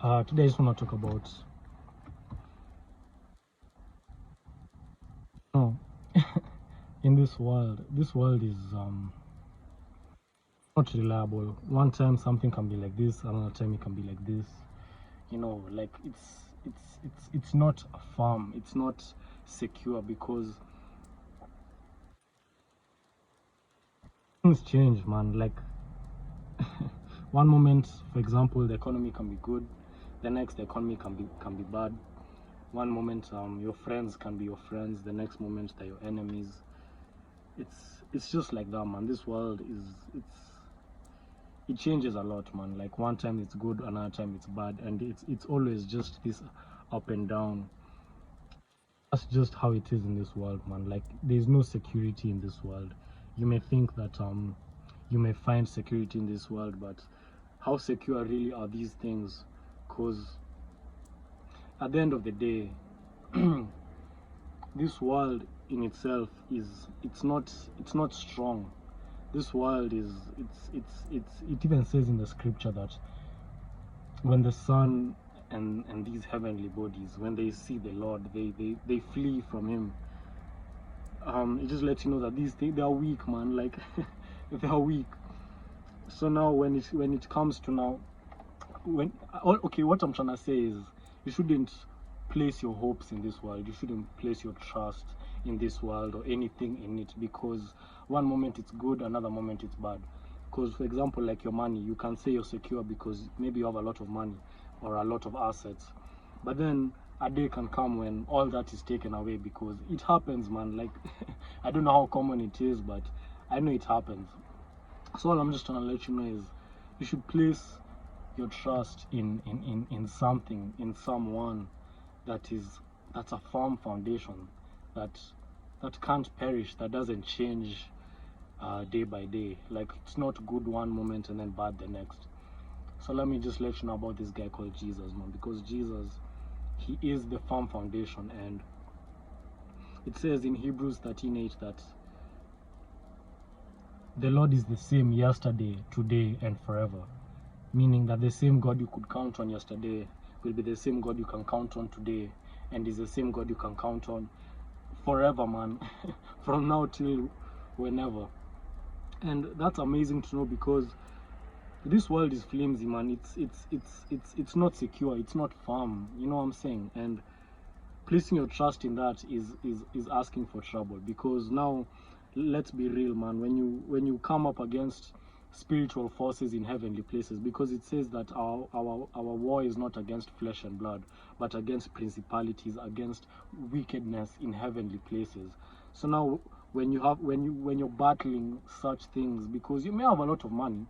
Today I just want to talk about no in this world is not reliable. One time something can be like this, another time it can be like this. Like it's not a farm, it's not secure because things change, man. Like one moment, for example, the economy can be good, the next the economy can be bad. One moment your friends can be your friends, the next moment they're your enemies. It's just like that, man. This world is it changes a lot, man. Like one time it's good, another time it's bad, and it's always just this up and down. That's just how it is in this world, man. Like there's no security in this world. You may think that you may find security in this world, but how secure really are these things? Because at the end of the day, this world in itself it's not strong. This world is it even says in the scripture that when the sun and these heavenly bodies, when they see the Lord, they flee from him. It just lets you know that these things, they are weak, man. Like they are weak. So now when it comes to now, when okay, what I'm trying to say is you shouldn't place your hopes in this world. You shouldn't place your trust in this world or anything in it, because one moment it's good, another moment it's bad. Because for example, like your money, you can say you're secure because maybe you have a lot of money or a lot of assets, but then a day can come when all that is taken away, because it happens, man. Like I don't know how common it is, but I know it happens. So all I'm just trying to let you know is you should place your trust in something, in someone that's a firm foundation, that can't perish, that doesn't change day by day. Like it's not good one moment and then bad the next. So let me just let you know about this guy called Jesus, man, because Jesus, he is the firm foundation. And it says in Hebrews 13:8 that the Lord is the same yesterday, today, and forever. Meaning that the same God you could count on yesterday will be the same God you can count on today, and is the same God you can count on forever, man. From now till whenever. And that's amazing to know, because this world is flimsy, man. It's not secure, it's not firm. You know what I'm saying? And placing your trust in that is asking for trouble, because now let's be real, man. When you come up against spiritual forces in heavenly places, because it says that our war is not against flesh and blood, but against principalities, against wickedness in heavenly places. So now when you're battling such things, because you may have a lot of money,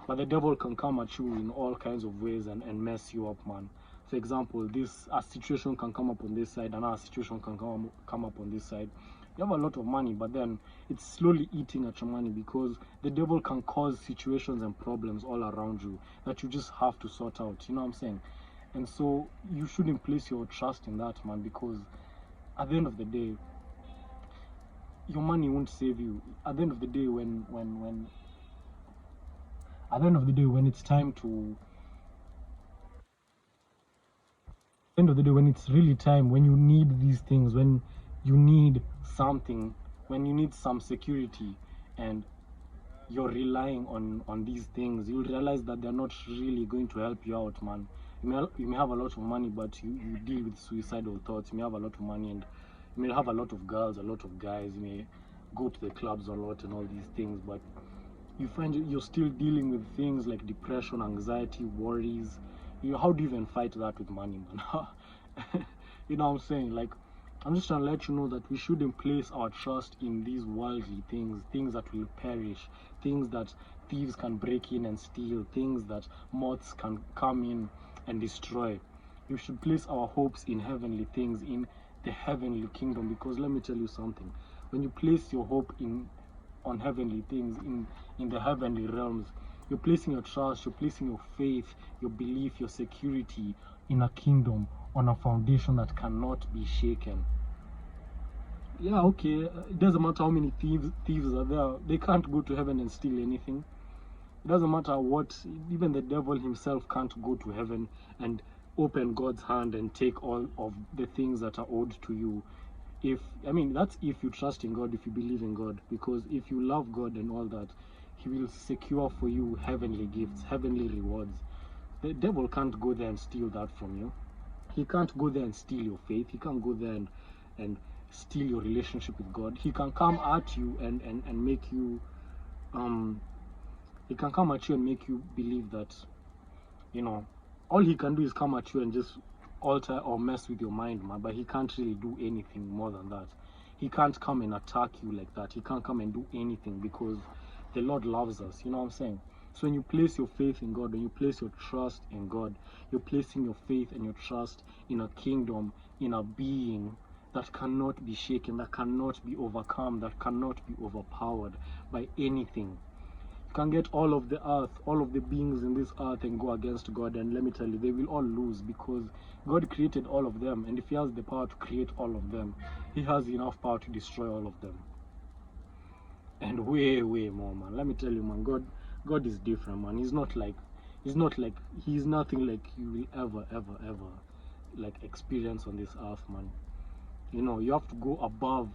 but the devil can come at you in all kinds of ways and mess you up, man. For example, a situation can come up on this side, another situation can come up on this side. You have a lot of money, but then it's slowly eating at your money, because the devil can cause situations and problems all around you that you just have to sort out. You know what I'm saying? And so you shouldn't place your trust in that, man, because at the end of the day, your money won't save you. At the end of the day, when at the end of the day, when it's time to end of the day, when it's really time, when you need these things, when you need something, when you need some security, and you're relying on these things, you'll realize that they're not really going to help you out, man. You may have a lot of money, but you deal with suicidal thoughts. You may have a lot of money, and you may have a lot of girls, a lot of guys. You may go to the clubs a lot and all these things, but you find you're still dealing with things like depression, anxiety, worries. How do you even fight that with money, man? You know what I'm saying? Like, I'm just trying to let you know that we shouldn't place our trust in these worldly things, things that will perish, things that thieves can break in and steal, things that moths can come in and destroy. You should place our hopes in heavenly things, in the heavenly kingdom, because let me tell you something. When you place your hope on heavenly things, in the heavenly realms, you're placing your trust, you're placing your faith, your belief, your security in a kingdom, on a foundation that cannot be shaken. Yeah, okay, it doesn't matter how many thieves are there, they can't go to heaven and steal anything. It doesn't matter what, even the devil himself can't go to heaven and open God's hand and take all of the things that are owed to you. If, I mean, that's if you trust in God, if you believe in God, because if you love God and all that, he will secure for you heavenly gifts, heavenly rewards. The devil can't go there and steal that from you. He can't go there and steal your faith. He can't go there and steal your relationship with God. He can come at you and make you he can come at you and make you believe that, you know, all he can do is come at you and just alter or mess with your mind, man, but he can't really do anything more than that. He can't come and attack you like that. He can't come and do anything, because the Lord loves us, you know what I'm saying? So when you place your faith in God, when you place your trust in God, you're placing your faith and your trust in a kingdom, in a being that cannot be shaken, that cannot be overcome, that cannot be overpowered by anything. You can get all of the earth, all of the beings in this earth, and go against God, and let me tell you, they will all lose, because God created all of them, and if he has the power to create all of them, he has enough power to destroy all of them. And way more, man. Let me tell you, man, God is different, man. He's nothing like you will ever like experience on this earth, man. You know, you have to go above,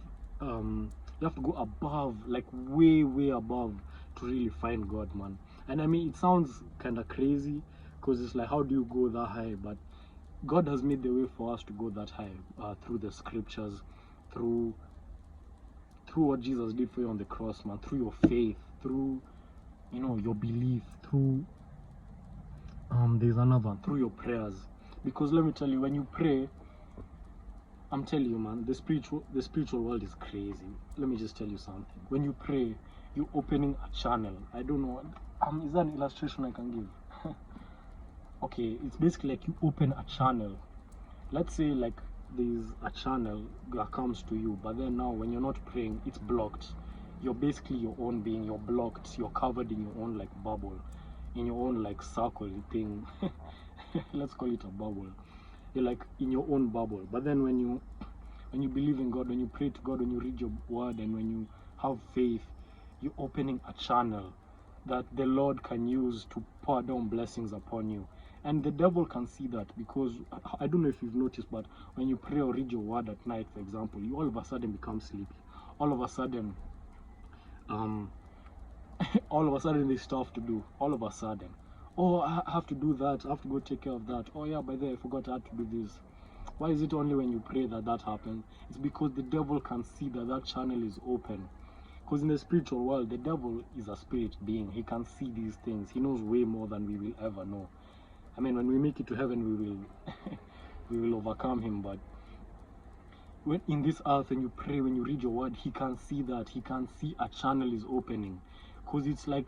like way above, to really find God, man. And I mean, it sounds kind of crazy, because it's like, how do you go that high? But God has made the way for us to go that high, through the scriptures, through what Jesus did for you on the cross, man, through your faith, through, you know, your belief, through there's another one, through your prayers. Because let me tell you, when you pray, I'm telling you, man, the spiritual world is crazy. Let me just tell you something. When you pray, you're opening a channel. I don't know, is that an illustration I can give? Okay, it's basically like you open a channel. Let's say like there's a channel that comes to you, but then now when you're not praying, it's blocked. You're basically your own being. You're blocked. You're covered in your own like bubble, in your own like circle thing. Let's call it a bubble. You're like in your own bubble. But then when you believe in God, when you pray to God, when you read your word, and when you have faith, you're opening a channel that the Lord can use to pour down blessings upon you. And the devil can see that, because I don't know if you've noticed, but when you pray or read your word at night, for example, you all of a sudden become sleepy. All of a sudden, there's stuff to do. All of a sudden, oh, I have to do that. I have to go take care of that. Oh yeah, by the way, I forgot I had to do this. Why is it only when you pray that happens? It's because the devil can see that channel is open. Because in the spiritual world, the devil is a spirit being. He can see these things. He knows way more than we will ever know. I mean, when we make it to heaven, we will we will overcome him. But when in this earth, when you pray, when you read your word, he can see that. He can see a channel is opening. Because it's like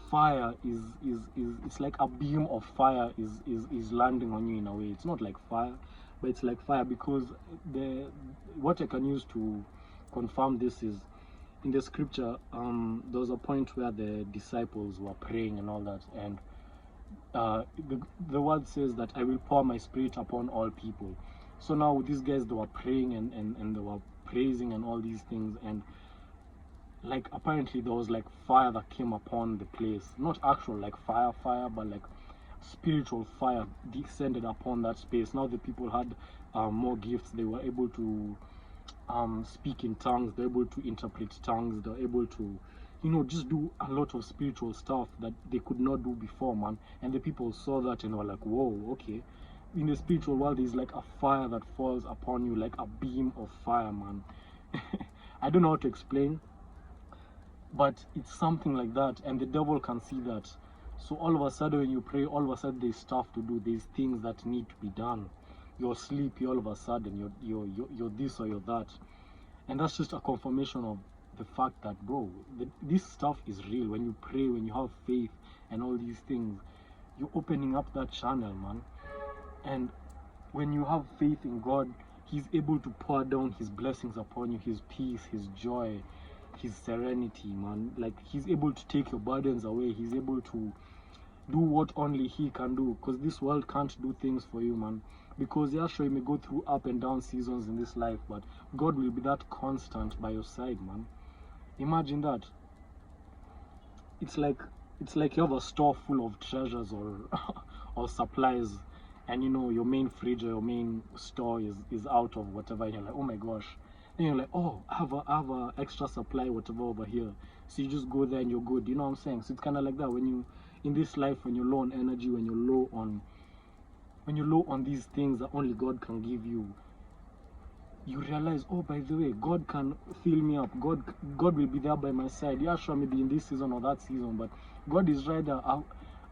fire it's like a beam of fire is landing on you in a way. It's not like fire, but it's like fire, because what I can use to confirm this is in the scripture. There was a point where the disciples were praying and all that, and the word says that I will pour my spirit upon all people. So now these guys, they were praying and they were praising and all these things, and like apparently there was like fire that came upon the place. Not actual like fire, but like spiritual fire descended upon that space. Now the people had more gifts. They were able to speak in tongues. They're able to interpret tongues. They're able to, you know, just do a lot of spiritual stuff that they could not do before, man. And the people saw that and were like, whoa, okay. In the spiritual world, there's like a fire that falls upon you, like a beam of fire, man. I don't know how to explain, but it's something like that, and the devil can see that. So all of a sudden when you pray, all of a sudden there's stuff to do. There's things that need to be done. You're sleepy, all of a sudden you're this or you're that. And that's just a confirmation of the fact that, bro, this stuff is real. When you pray, when you have faith and all these things, you're opening up that channel, man. And when you have faith in God, he's able to pour down his blessings upon you, his peace, his joy, his serenity, man. Like, he's able to take your burdens away. He's able to do what only he can do, because this world can't do things for you, man. Because yeah, sure, you may go through up and down seasons in this life, but God will be that constant by your side, man. Imagine that. it's like you have a store full of treasures or or supplies, and you know your main fridge or your main store is out of whatever, and you're like, oh my gosh. Then you're like, oh, I have a extra supply whatever over here. So you just go there and you're good. You know what I'm saying? So it's kind of like that when you in this life, when you're low on energy, when you're low on these things that only God can give you, you realize, oh, by the way, God can fill me up. God will be there by my side. Yeah, sure, maybe in this season or that season, but God is right there,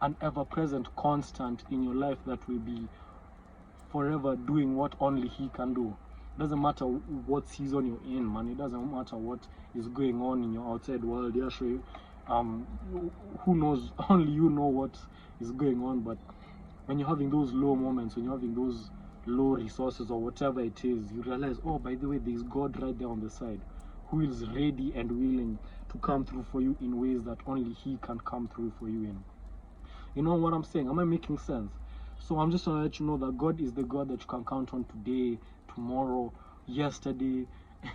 an ever-present constant in your life that will be forever doing what only He can do. Doesn't matter what season you're in, man. It doesn't matter what is going on in your outside world. Yeah, sure. Who knows? Only you know what is going on. But when you're having those low moments, when you're having those low resources or whatever it is, you realize, oh, by the way, there's God right there on the side, who is ready and willing to come through for you in ways that only He can come through for you in. You know what I'm saying? Am I making sense? So I'm just trying to let you know that God is the God that you can count on today, tomorrow, yesterday,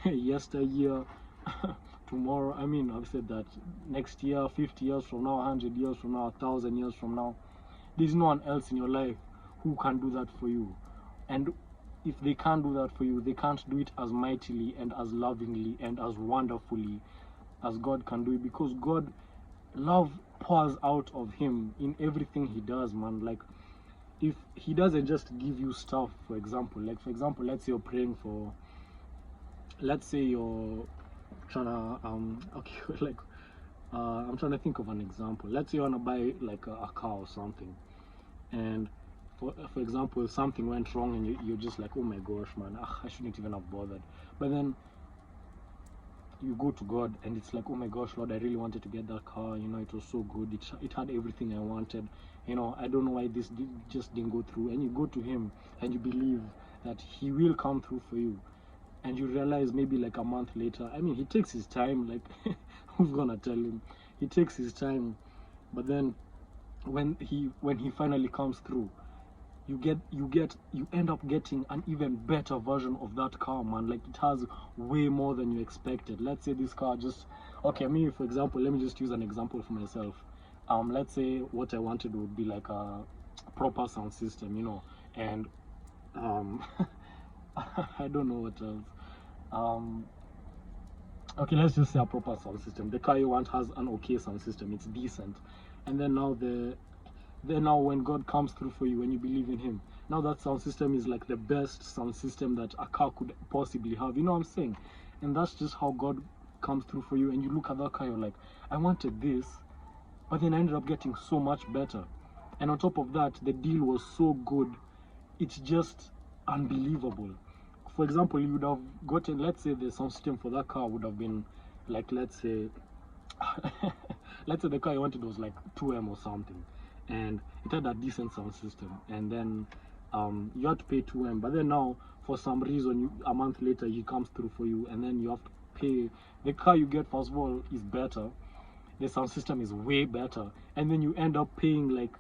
yesteryear, tomorrow. I mean, I've said that next year, 50 years from now, 100 years from now, 1,000 years from now. There's no one else in your life who can do that for you. And if they can't do that for you, they can't do it as mightily and as lovingly and as wonderfully as God can do it, because God, love pours out of Him in everything He does, man. Like, if He doesn't just give you stuff, for example, let's say you're praying for, let's say you're trying to okay, like I'm trying to think of an example. Let's say you want to buy like a car or something, and for example, something went wrong, and you're just like, oh my gosh, man, I shouldn't even have bothered. But then you go to God, and it's like, oh my gosh, Lord, I really wanted to get that car. You know, it was so good. It had everything I wanted. You know, I don't know why this just didn't go through. And you go to Him, and you believe that He will come through for you. And you realize maybe like a month later, I mean, He takes His time. Like, who's gonna tell Him? He takes His time. But then when he finally comes through, you end up getting an even better version of that car, man. Like, it has way more than you expected. Let's say this car just, okay, me, for example, let me just use an example for myself. Let's say what I wanted would be like a proper sound system, you know, and I don't know what else. Okay, let's just say a proper sound system. The car you want has an okay sound system, it's decent. And then now when God comes through for you, when you believe in Him, now that sound system is like the best sound system that a car could possibly have. You know what I'm saying? And that's just how God comes through for you. And you look at that car, you're like, I wanted this, but then I ended up getting so much better. And on top of that, the deal was so good, it's just unbelievable. For example, you would have gotten, let's say the sound system for that car would have been like, let's say let's say the car you wanted was like 2M or something, and it had a decent sound system, and then you had to pay 2M. But then now, for some reason, a month later He comes through for you, and then you have to pay. The car you get, first of all, is better, the sound system is way better, and then you end up paying like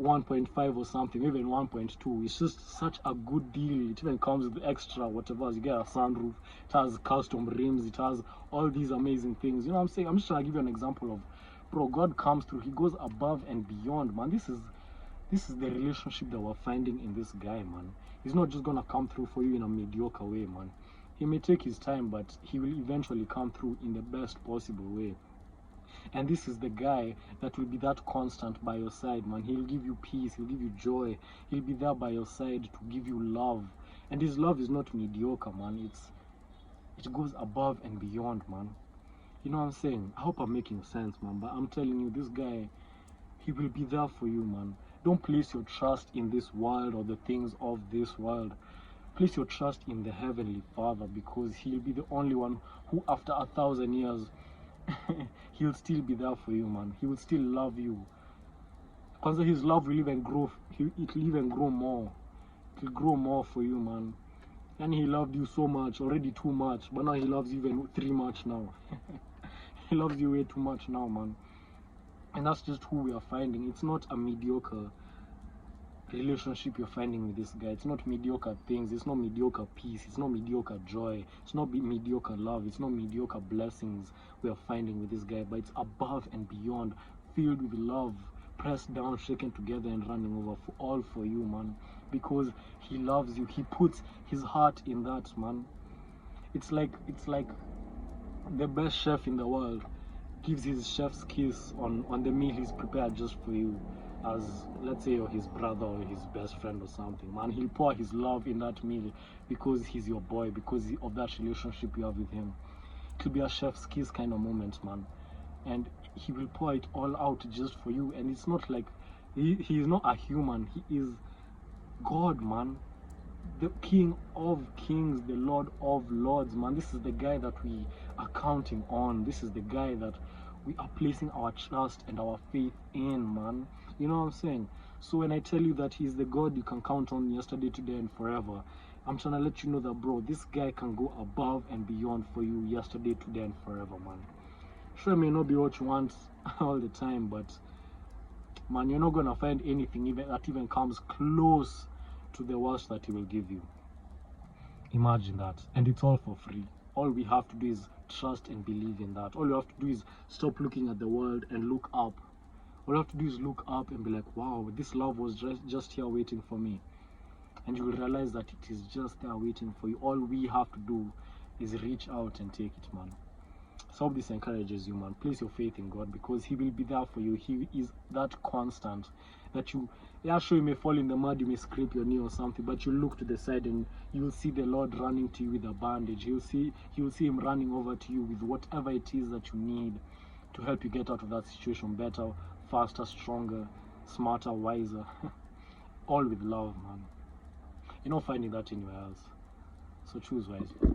1.5 or something, even 1.2. It's just such a good deal. It even comes with extra whatever. You get a sunroof, it has custom rims, it has all these amazing things. You know what I'm saying? I'm just trying to give you an example of, bro, God comes through. He goes above and beyond, man. This is the relationship that we're finding in this guy, man. He's not just gonna come through for you in a mediocre way, man. He may take his time, but he will eventually come through in the best possible way. And this is the guy that will be that constant by your side, man. He'll give you peace, he'll give you joy, he'll be there by your side to give you love. And his love is not mediocre, man. It goes above and beyond, man. You know what I'm saying? I hope I'm making sense, man. But I'm telling you, this guy, he will be there for you, man. Don't place your trust in this world or the things of this world. Place your trust in the Heavenly Father, because He'll be the only one who, after 1,000 years, He'll still be there for you, man. He will still love you. Because His love will even grow. It will even grow more. It will grow more for you, man. And He loved you so much, already too much. But now He loves you even 3 much now. He loves you way too much now, man. And that's just who we are finding. It's not a mediocre relationship you're finding with this guy. It's not mediocre things, it's not mediocre peace, it's not mediocre joy, it's not mediocre love, it's not mediocre blessings we are finding with this guy, but it's above and beyond, filled with love, pressed down, shaken together, and running over for all for you, man. Because he loves you, he puts his heart in that, man. It's like the best chef in the world gives his chef's kiss on the meal he's prepared just for you, as let's say you're his brother or his best friend or something, man. He'll pour his love in that meal because he's your boy, because of that relationship you have with him. It'll be a chef's kiss kind of moment, man, and he will pour it all out just for you. And it's not like he is not a human, he is God, man, the King of Kings, the Lord of Lords, man. This is the guy that we are counting on. This is the guy that we are placing our trust and our faith in, man. You know what I'm saying? So when I tell you that he's the God you can count on yesterday, today, and forever, I'm trying to let you know that, bro, this guy can go above and beyond for you yesterday, today, and forever, man. Sure, it may not be what you want all the time, but man, you're not gonna find anything even comes close to the worst that he will give you. Imagine that. And it's all for free. All we have to do is trust and believe in that. All you have to do is stop looking at the world and look up. All you have to do is look up and be like, wow, this love was just here waiting for me. And you will realize that it is just there waiting for you. All we have to do is reach out and take it, man. So I hope this encourages you, man. Place your faith in God, because he will be there for you. He is that constant that sure, you may fall in the mud, you may scrape your knee or something, but you look to the side and you will see the Lord running to you with a bandage. You will see him running over to you with whatever it is that you need to help you get out of that situation better, faster, stronger, smarter, wiser. All with love, man. You're not finding that anywhere else. So choose wisely.